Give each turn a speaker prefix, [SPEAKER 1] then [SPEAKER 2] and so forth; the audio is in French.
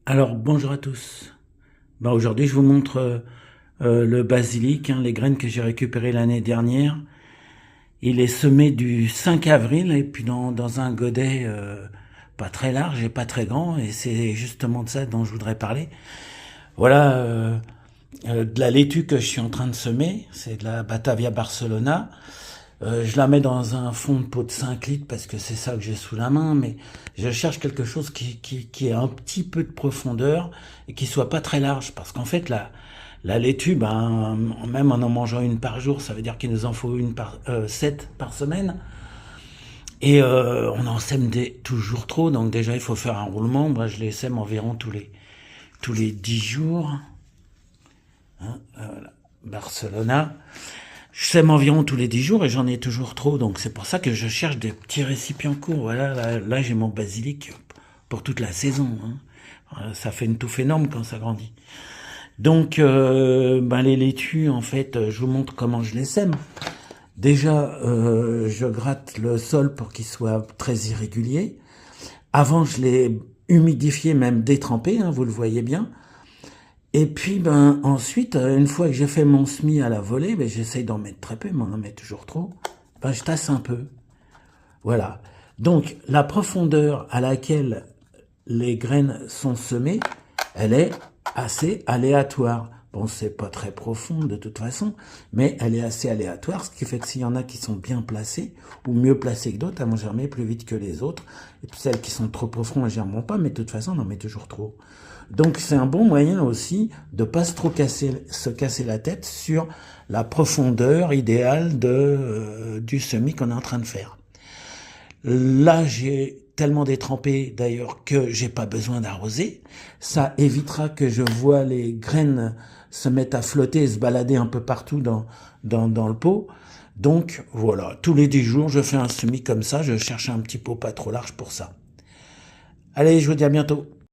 [SPEAKER 1] Alors bonjour à tous. Aujourd'hui je vous montre le basilic, les graines que j'ai récupérées l'année dernière. Il est semé du 5 avril et puis dans un godet pas très large et pas très grand, et c'est justement de ça dont je voudrais parler. Voilà de la laitue que je suis en train de semer, c'est de la Batavia Barcelona. Je la mets dans un fond de pot de 5 litres parce que c'est ça que j'ai sous la main, mais je cherche quelque chose qui ait un petit peu de profondeur et qui soit pas très large, parce qu'en fait la laitue, même en mangeant une par jour, ça veut dire qu'il nous en faut 7 par semaine. Et on en sème toujours trop, donc déjà il faut faire un roulement. Moi je les sème environ tous les 10 jours. Voilà. Barcelona. Je sème environ tous les 10 jours et j'en ai toujours trop, donc c'est pour ça que je cherche des petits récipients courts. Voilà, là j'ai mon basilic pour toute la saison. Ça fait une touffe énorme quand ça grandit. Donc les laitues, en fait, je vous montre comment je les sème. Déjà, je gratte le sol pour qu'il soit très irrégulier. Avant, je l'ai humidifié, même détrempé, vous le voyez bien. Et puis, ensuite, une fois que j'ai fait mon semis à la volée, j'essaye d'en mettre très peu, mais on en met toujours trop. Je tasse un peu. Voilà. Donc, la profondeur à laquelle les graines sont semées, elle est assez aléatoire. Bon, c'est pas très profond de toute façon, mais elle est assez aléatoire, ce qui fait que s'il y en a qui sont bien placées, ou mieux placées que d'autres, elles vont germer plus vite que les autres. Et puis celles qui sont trop profondes, elles germeront pas, mais de toute façon, on en met toujours trop. Donc c'est un bon moyen aussi de pas se casser la tête sur la profondeur idéale du semis qu'on est en train de faire. Là, j'ai tellement détrempé d'ailleurs que j'ai pas besoin d'arroser. Ça évitera que je vois les graines se mettre à flotter et se balader un peu partout dans le pot. Donc voilà, tous les 10 jours, je fais un semis comme ça. Je cherche un petit pot pas trop large pour ça. Allez, je vous dis à bientôt.